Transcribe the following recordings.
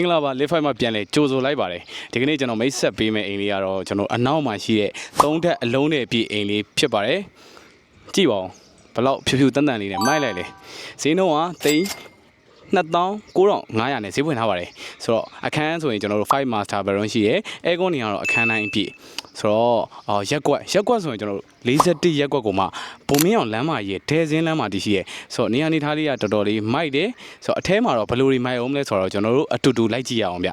င်္ဂလာပါလေးဖိုင်မှာပြန်လဲကြိုဆိုလိုက်ပါတယ်ဒီကနေ့ကျွန်တော်မိတ်ဆက်ပေးမယ့်အိမ်လေးကတော့ကျွန်တော်အနောက်မှာရှိတဲ့သုံးထပ်အလုံးနဲ့ပြည့်အိမ်လေးဖြစ်ပါတယ်ကြည့်ပါဦးဘလောက်ဖြူဖြူတန်တန်လေးနဲ့မိုက်လိုက်လေဈေးနှုန်းက29,900နဲ့ဈေးဖွင့်ထားပါတယ်ဆိုတော့အခန်းဆိုရင်ကျွန်တော်တို့5 master bedroom ရှိတယ်အဲကွန်နေကတော့အခန်းတိုင်းအပြည့်ဆိုတော့ရက်ကွက်ဆိုရင်ကျွန်တော်တို့41ရက်ကွက်ကိုမှဘုံမင်းအောင်လမ်းမကြီးဒဲစင်းလမ်းမတည်ရှိရဲဆိုတော့နေရာနေထားလေးကတော်တော်လေးမိုက်တယ်ဆိုတော့အထဲမှာတော့ဘယ်လိုတွေမိုက်အောင်လဲဆိုတော့ကျွန်တော်တို့အတူတူလိုက်ကြည့်ရအောင်ဗျ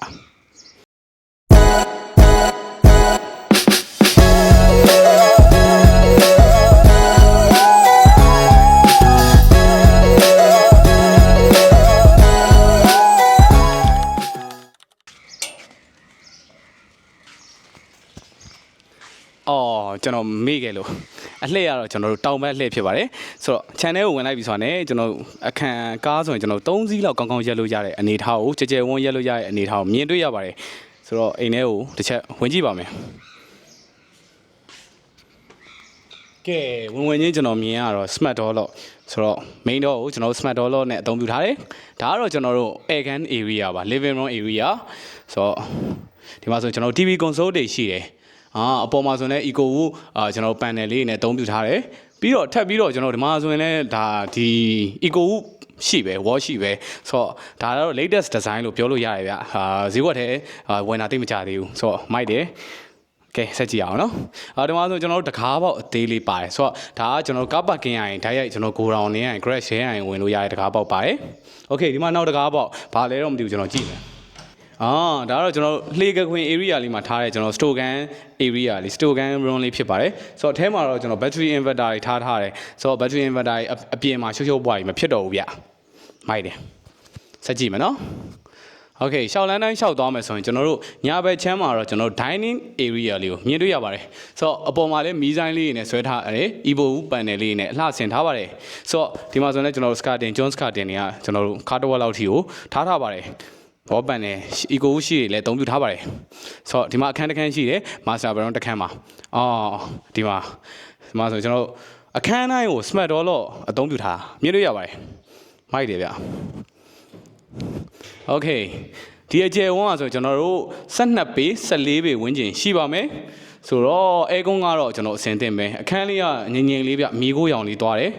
ကျွန်တော်မေ့ခဲ့လို့အလှည့်ရတော့ကျွန်တော်တို့တောင်ဘက်လှည့်ဖြစ်ပါတယ်ဆိုတော့ channel ကိုဝင်လိုက်ပြီဆိုတော့ねကျွန်တော်အခန်းကားဆိုရင်ကျွန်တော်3စီးလောက်ကောင်းကောင်းရက်လို့ရတဲ့အနေထားကိုကြဲကြဲဝန်းရက်လို့ရတဲ့အနေထားကိုမြင်တွေ့ရပါတယ်ဆိုတော့အိမ်ထဲကိုတစ်ချက်ဝင်ကြည့်ပါမယ်ကဲဝင်ချင်းကျွန်တော်မြင်ရတော့ smart door lock ဆိုတော့ main door ကိုကျွန်တော် smart door lock နဲ့အသုံးပြုထားတယ်ဒါကတော့ကျွန်တော်တို့ air gun area ပါ living room area ဆိုတော့ဒီမှာဆိုကျွန်တော် TV console တွေရှိတယ်အပေါ်မှာဆိုရင် eco ကိုကျွန်တော် panel လေးနဲ့အသုံးပြုထားတယ်ပြီးတော့ထပ်ပြီးတော့ကျွန်တော်ဒီမှာဆိုရင်လည်းဒါဒီ eco ရှိပဲ wall ရှိပဲဆိုတော့ဒါကတော့ latest design လို့ပြောလို့ရတယ်ဗျဈေးကွက်ထဲဝင်တာသိမကြသေးဘူးဆိုတော့မိုက်တယ်ကဲဆက်ကြည့်အောင်နော်ဒီမှာဆိုကျွန်တော်တို့တကားပေါက်အသေးလေးပါတယ်ဆိုတော့ဒါကကျွန်တော်တို့ကားပါကင်ရရင်ဓာတ်ရိုက်ကျွန်တော် go down နေရရင် crash ရရင်ဝင်လို့ရတဲ့တကားပေါက်ပါတယ်โอเคဒီမှာနောက်တကားပေါက်ဘာလဲတော့မသိဘူးကျွန်တော်ကြည့်မယ်ဒါကတော့ကျွန်တော်လှေကခွင် area လေးမှာထားတဲ့ကျွန်တော် store gun area လေး store gun room လေးဖြစ်ပါတယ်ဆိုတော့အထဲမှာတော့ကျွန်တော် battery inverter တွေထားတယ်ဆိုတော့ battery inverter အပြင်မှာရှုပ်ပွားကြီးမဖြစ်တော့ဘူးဗျမိုက်တယ်ဆက်ကြည့်မယ်နော်โอเคရှောက်လန်းတိုင်းရှောက်သွားမယ်ဆိုရင်ကျွန်တော်တို့ညာဘက်ချမ်းမှာတော့ကျွန်တော် dining area လေးကိုမြင်တွေ့ရပါတယ်ဆိုတော့အပေါ်မှာလည်းမီးဆိုင်လေးတွေနဲ့ဆွဲထားတယ် evo panel လေးနဲ့အလှဆင်ထားပါတယ်ဆိုတော့ဒီမှာဆိုရင်လည်းကျွန်တော်တို့ skirting John skirting တွေကကျွန်တော်တို့ကားတစ်ဝက်လောက်ထိကိုထားပါတယ်ဘောပန်နဲ့ eco ရှိတွေလည်းအသုံးပြုထားပါတယ်ဆိုတော့ဒီမှာအခန်းတစ်ခန်းရှိတယ် master bedroom တစ်ခန်းမှာဒီမှာဆိုကျွန်တော်အခန်းတိုင်းကို smart door လို့အသုံးပြုထားမြင်လို့ရပါတယ်မိုက်တယ်ဗျโอเคဒီအကျယ်ဝန်းကဆိုကျွန်တော်တို့12ပေ14ပေဝန်းကျင်ရှိပါမယ်ဆိုတော့အဲကုန်းကတော့ကျွန်တော်အစင်သင့်ပဲအခန်းလေးကငငယ်လေးဗျမီးခိုးရောင်လေးသွားတယ်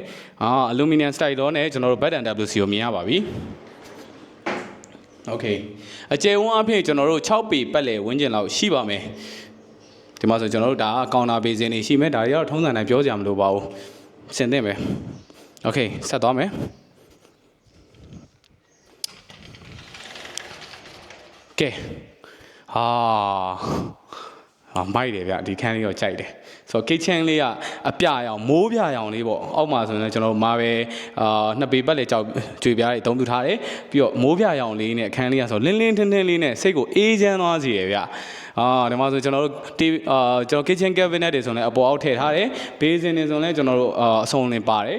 အလူမီနီယမ်စတိုက်တော့နဲ့ကျွန်တော်တို့ bed and WC ကိုမြင်ရပါပြီโอเคအကျယ်ဝန်းအဖြစ်ကျွန်တော်တို့6ပေပတ်လည်ဝန်းကျင်လောက်ရှိပါမယ်ဒီမှာဆိုကျွန်တော်တို့ဒါကောင်တာဘေးစင်တွေရှိမယ်ဒါတွေကတော့ထုံးစံတိုင်းပြောကြမလို့ပါဘူးစင်သင့်ပဲโอเคဆက်သွားမယ်ကဲမိုက်တယ်ဗျဒီခန်းလေးတော့ကြိုက်တယ်ဆိုတော့ kitchen လေးကအပြရောင်မိုးပြရောင်လေးပေါ့အောက်မှာဆိုရင်ကျွန်တော်မာပဲနှစ်ပေပတ်လေကြောက်ကြွေပြားတွေအသုံးပြုထားတယ်ပြီးတော့မိုးပြရောင်လေးနဲ့အခန်းလေးကဆိုလင်းလင်းထင်းထင်းလေးနဲ့စိတ်ကိုအေးချမ်းသွားစေရဗျဒီမှာဆိုကျွန်တော်တို့ကျွန်တော် kitchen cabinet တွေဆိုရင်အပေါ်အောက်ထည့်ထားတယ်ဘေးစင်တွေဆိုရင်ကျွန်တော်တို့အစုံလင်ပါတယ်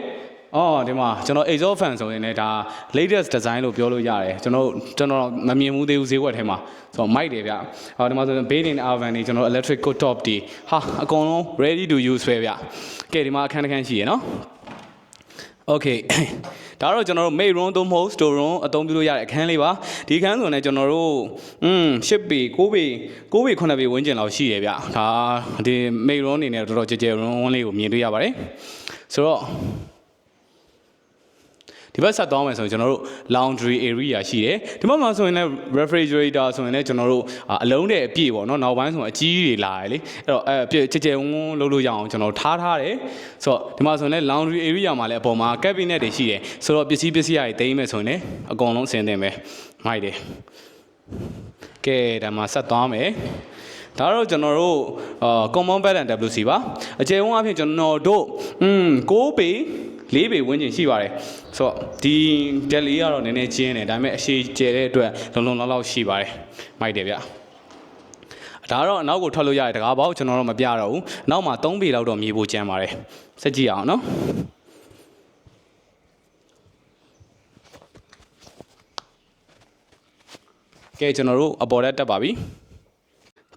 ဒီမှာကျွန်တော် exhaust fan ဆိုရင်လည်းဒါ latest design လို့ပြောလို့ရတယ်ကျွန်တော်မမြင်ဘူးသေးဘူးဈေးကွက်ထဲမှာဆိုတော့မိုက်တယ်ဗျဒီမှာဆိုရင် bathing oven တွေကျွန်တော် electric cooktop တွေအကုန်လုံး ready to use ပဲဗျကဲဒီမှာအခန်းတစ်ခန်းရှိရနော် okay ဒါတော့ကျွန်တော်တို့ main room သို့မဟုတ် store room အသုံးပြုလို့ရတဲ့အခန်းလေးပါဒီအခန်းဆိုရင်ကျွန်တော်တို့10ပေ9ပေ9ပေဝန်းကျင်လောက်ရှိရဗျဒါဒီ main room အနေနဲ့တော်တော်ကြဲကြဲ room လေးကိုမြင်တွေ့ရပါတယ်ဆိုတော့ဒီဘက်ဆက်သွားမယ်ဆိုရင်ကျွန်တော်တို့ laundry area ရှိတယ်ဒီဘက်မှာဆိုရင်လည်း refrigerator ဆိုရင်လည်းကျွန်တော်တို့အလုံးတဲ့အပြည့်ပေါ့နော်နောက်ပိုင်းဆိုရင်အကြီးတွေလာတယ်လေအဲ့တော့ကြဲကြဲဝန်းလုပ်လို့ရအောင်ကျွန်တော်ထားတယ်ဆိုတော့ဒီမှာဆိုရင်လည်း laundry area မှာလည်းအပေါ်မှာ cabinet တွေရှိတယ်ဆိုတော့ပစ္စည်းတွေသိမ်းမယ်ဆိုရင်လည်းအကုန်လုံးအဆင်သင့်ပဲမိုက်တယ်ကဲဒါမှဆက်သွားမယ်ဒါတော့ကျွန်တော်တို့ common bed and WC ပါအကျယ်ဝန်းအဖြစ်ကျွန်တော်တို့6ပေ4ပေဝန်းကျင်ရှိပါတယ်ဆိုတော့ဒီတက်လေးကတော့နည်းနည်းကျင်းတယ်ဒါပေမဲ့အရှိကျဲတဲ့အတွက်လုံလောက်ရှိပါတယ်မိုက်တယ်ဗျဒါတော့အနောက်ကိုထွက်လို့ရတဲ့တကားပေါက်ကျွန်တော်တော့မပြတော့ဘူးနောက်မှာ3ပေလောက်တော့မြေဖို့ကျန်ပါတယ်ဆက်ကြည့်အောင်နော်ကဲကျွန်တော်တို့အပေါ်တက်ပါပြီ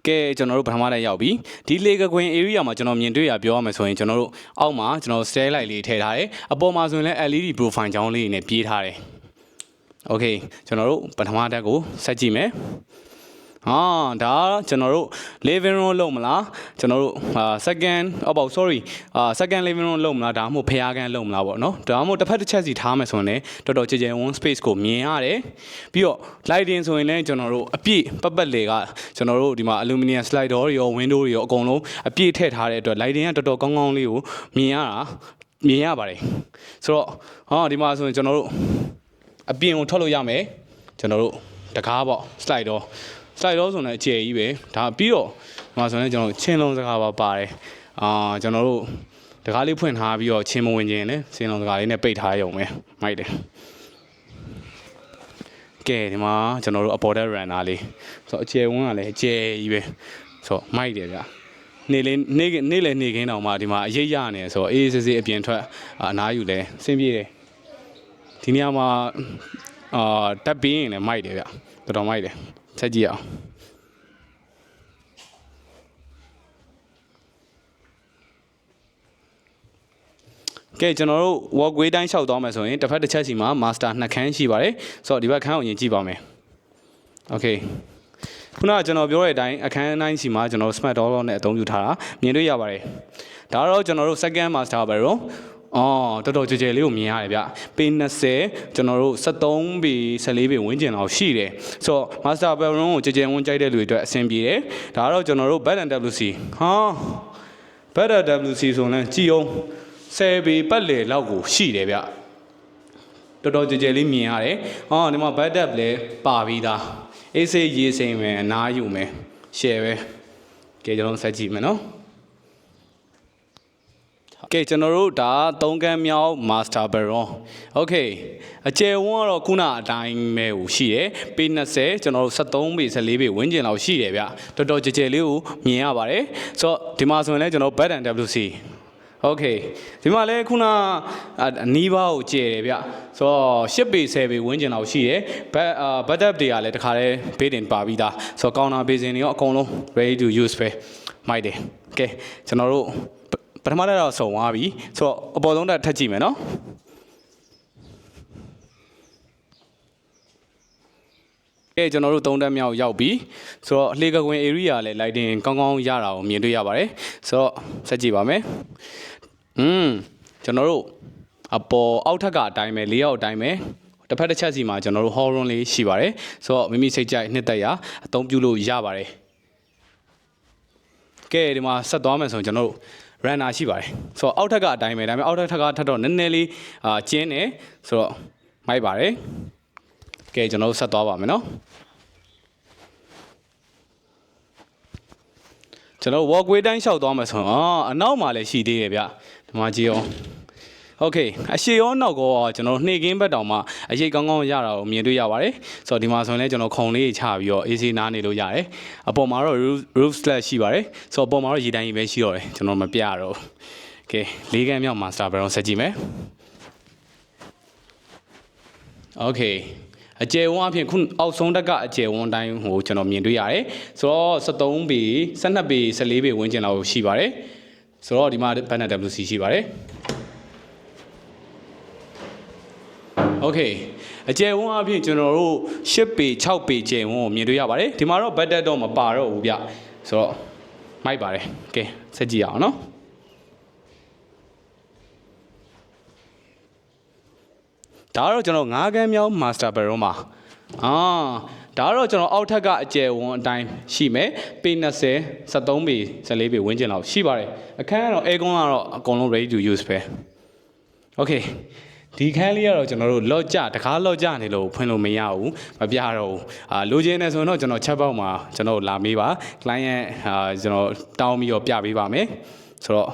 ကဲကျွန်တော်တို့ပထမတန်းရောက်ပြီဒီလေကခွင် area မှာကျွန်တော်မြင်တွေ့ရပြောရမယ်ဆိုရင်ကျွန်တော်တို့အောက်မှာကျွန်တော် stair light လေးထည့်ထားတယ်အပေါ်မှာဆိုရင်လည်း LED profile ကြောင်းလေးနဲ့ပြေးထားတယ် Okay ကျွန်တော်တို့ပထမတက်ကိုဆက်ကြည့်မယ်ဒါကျွန်တော်တို့ living room လုံးမလားကျွန်တော်တို့second sorry second living room လုံးမလားဒါမှမဟုတ်ဖျားခန်းလုံးမလားပေါ့နော်ဒါမှမဟုတ်တစ်ဖက်တစ်ချက်စီထားမယ်ဆိုရင်လည်းတော်တော်ကြည်ကြဲဝန်း space ကိုမြင်ရတယ်ပြီးတော့ lighting ဆိုရင်လည်းကျွန်တော်တို့အပြည့်ပတ်ပတ်လေကကျွန်တော်တို့ဒီမှာ aluminum slide door တွေရော window တွေရောအကုန်လုံးအပြည့်ထည့်ထားတဲ့အတွက် lighting ကတော်တော်ကောင်းကောင်းလေးကိုမြင်ရပါတယ်ဆိုတော့ဒီမှာဆိုရင်ကျွန်တော်တို့အပြင်ကိုထွက်လို့ရမယ်ကျွန်တော်တို့တကားပေါ့ slide door ဆိုရင်အကျယ်ကြီးပဲဒါပြီးတော့ဒီမှာဆိုရင်ကျွန်တော်ချင်းလုံးစကားပါပါတယ်ကျွန်တော်တို့တကားလေးဖွင့်ထားပြီးတော့ချင်းမဝင်ခြင်းနဲ့ချင်းလုံးစကားလေးနဲ့ပိတ်ထားရုံပဲမိုက်တယ်ကဲဒီမှာကျွန်တော်တို့အပေါ်တက် runner လေးဆိုတော့အကျယ်ဝန်းကလည်းအကျယ်ကြီးပဲဆိုတော့မိုက်တယ်ဗျနေ့လေနေခင်းတောင်မှဒီမှာအရေးရနေဆိုတော့အေးစစ်စစ်အပြင်ထွက်အနားယူလဲအဆင်ပြေတယ်ဒီနေရာမှာတက်ပြီးရင်လည်းမိုက်တယ်ဗျတော်တော်မိုက်တယ်ဆက်ကြည့်အောင်ကဲကျွန်တော်တို့ walkway တိုင်းလျှောက်သွားမယ်ဆိုရင်တစ်ဖက်တစ်ချက်စီမှာ master 2ခန်းရှိပါတယ်ဆိုတော့ဒီဘက်ခန်းကိုရင်ကြည့်ပါမယ် okay ခုနကကျွန်တော်ပြောတဲ့အတိုင်းအခန်းတိုင်းစီမှာကျွန်တော် smart door နဲ့အသုံးပြုထားတာမြင်တွေ့ရပါတယ်ဒါတော့ကျွန်တော်တို့ second master bedroomတော်တော်ကြဲလေးကိုမြင်ရတယ်ဗျပေ20ကျွန်တော်တို့73ပေ14ပေဝန်းကျင်လောက်ရှိတယ်ဆိုတော့ master bedroom ကိုကြဲဝန်းကြိုက်တဲ့လူတွေအတွက်အဆင်ပြေတယ်ဒါတော့ကျွန်တော်တို့ bed and WC bed and WC ဆိုရင်ကြည်အောင်10ပေပတ်လေလောက်ကိုရှိတယ်ဗျတော်တော်ကြဲလေးမြင်ရတယ်ဒီမှာ bed up လည်းပါပြီးသားအေးစေးရေးစိမ်မယ်အနားယူမယ် share ပဲကဲကျွန်တော်ဆက်ကြည့်မယ်နော်ကဲကျွန်တော်တို့ဒါ3ခန်းမြောက် master bedroom okay အကျယ်ဝန်းကတော့ခုနအတိုင်းပဲကိုရှိတယ်ပေ20ကျွန်တော်တို့73ပေ14ပေဝန်းကျင်လောက်ရှိတယ်ဗျတော်တော်ကြဲလေးကိုမြင်ရပါတယ်ဆိုတော့ဒီမှာဆိုရင်လည်းကျွန်တော် bed and WC okay ဒီမှာလည်းခုနအနီးပါးကိုကျယ်တယ်ဗျဆိုတော့10ပေ10ပေဝန်းကျင်လောက်ရှိတယ်ဘတ်up တွေကလည်းတခါတည်းဘေးတင်ပါပြီးသားဆိုတော့ကောင်တာဘေးစင်တွေရောအကုန်လုံး ready to use ပဲမိုက်တယ်ကဲကျွန်တော်တို့ပထမတက်တော့စုံသွားပြီဆိုတော့အပေါ်ဆုံးတက်ထပ်ကြည့်မယ်နော်ကဲကျွန်တော်တို့3တက်မြောက်ရောက်ပြီဆိုတော့အလှေကကွင် area လည်း lighting ကောင်းကောင်းရတာကိုမြင်တွေ့ရပါတယ်ဆိုတော့ဆက်ကြည့်ပါမယ်ကျွန်တော်တို့အပေါ်အောက်ထက်ကအတိုင်းပဲ၄ယောက်အတိုင်းပဲတစ်ဖက်တစ်ချက်စီမှာကျွန်တော်တို့ hall room လေးရှိပါတယ်ဆိုတော့မိမိစိတ်ကြိုက်နှစ်သက်ရအသုံးပြုလို့ရပါတယ်ကဲဒီမှာဆက်သွားမယ်ဆိုရင်ကျွန်တော်တို့ runner ရှိပါတယ်ဆိုတော့အောက်ထက်ကအတိုင်းပဲဒါပေမဲ့အောက်ထက်ကထပ်တော့နည်းနည်းလေးကျင်းတယ်ဆိုတော့မိုက်ပါတယ်ကဲကျွန်တော်တို့ဆက်သွားပါမယ်နော်ကျွန်တော် walkway တိုင်းလျှောက်သွားမယ်ဆိုတော့အနောက်မှာလည်းရှိသေးတယ်ဗျဒီမှာကြည့်အောင် okay အရှိရောနောက်ကောကျွန်တော်နှိကင်းဘက်တောင်မှအရေးကောင်းကောင်းရတာကိုမြင်တွေ့ရပါတယ်ဆိုတော့ဒီမှာဆိုရင်လည်းကျွန်တော်ခုံလေးချပြီးတော့ AC နားနေလို့ရတယ်အပေါ်မှာတော့ roof slash ရှိပါတယ်ဆိုတော့အပေါ်မှာတော့ရေတိုင်းကြီးပဲရှိတော့တယ်ကျွန်တော်မပြရတော့ okay ၄ခန်းမြောက် master bedroom ဆက်ကြည့်မယ် okay အကျယ်ဝန်းအဖြစ်ခုအောက်ဆုံးတက်ကအကျယ်ဝန်းတိုင်းဟိုကျွန်တော်မြင်တွေ့ရတယ်ဆိုတော့73ပေ12ပေ14ပေဝန်းကျင်လောက်ရှိပါတယ်ဆိုတော့ဒီမှာ banner WC ရှိပါတယ်okay အကျယ်ဝန်းအဖြစ်ကျွန်တော်တို့10ပေ6ပေကျယ်ဝန်းကိုမြင်တွေ့ရပါတယ်ဒီမှာတော့ budget တော့မပါတော့ဘူးဗျဆိုတော့မိုက်ပါတယ်ကဲဆက်ကြည့်အောင်နော်ဒါကတော့ကျွန်တော်9ခန်းမြောက် master bedroom မှာဒါကတော့ကျွန်တော်အောက်ထက်ကအကျယ်ဝန်းအတိုင်းရှိမယ်ပေ20 73ပေ14ပေဝန်းကျင်လောက်ရှိပါတယ်အခန်းကတော့ air con ကတော့အကုန်လုံး ready to use ပဲ okay ဒီခန်းလေးကတော့ကျွန်တော်တို့လော့ကြတကားလော့ကြနေလို့ဖွင့်လို့မရဘူးမပြတော့ဘူးလိုချင်တယ်ဆိုတော့ကျွန်တော်ချက်ပေါက်မှာကျွန်တော်လာမေးပါ client ကျွန်တော်တောင်းပြီးတော့ပြပေးပါမယ်ဆိုတော့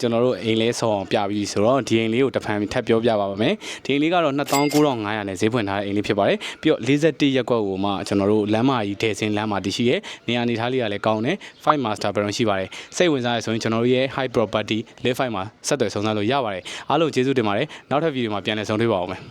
ကျွန်တော်တို့အိမ်လဲဆောင်းပြပြီးဆိုတော့ဒီအိမ်လေးကိုတစ်ဖန်ထပ်ပြောပြပါမယ်ဒီအိမ်လေးကတော့29,500နဲ့ဈေးဖွင့်ထားတဲ့အိမ်လေးဖြစ်ပါတယ်ပြီးတော့41ရက်ကွက်ကိုမှကျွန်တော်တို့လမ်းမကြီးဒေစင်လမ်းမှာတည်ရှိရဲနေရာနေထားလေးကလည်းကောင်းတယ်5 master bedroom ရှိပါတယ်စိတ်ဝင်စားရဆိုရင်ကျွန်တော်တို့ရဲ့ high property live 5မှာဆက်သွယ်ဆောင်ရွက်လို့ရပါတယ်အားလုံးကျေးဇူးတင်ပါတယ်နောက်ထပ်ဗီဒီယိုမှာပြန်လည်ဆုံတွေ့ပါအောင်မယ်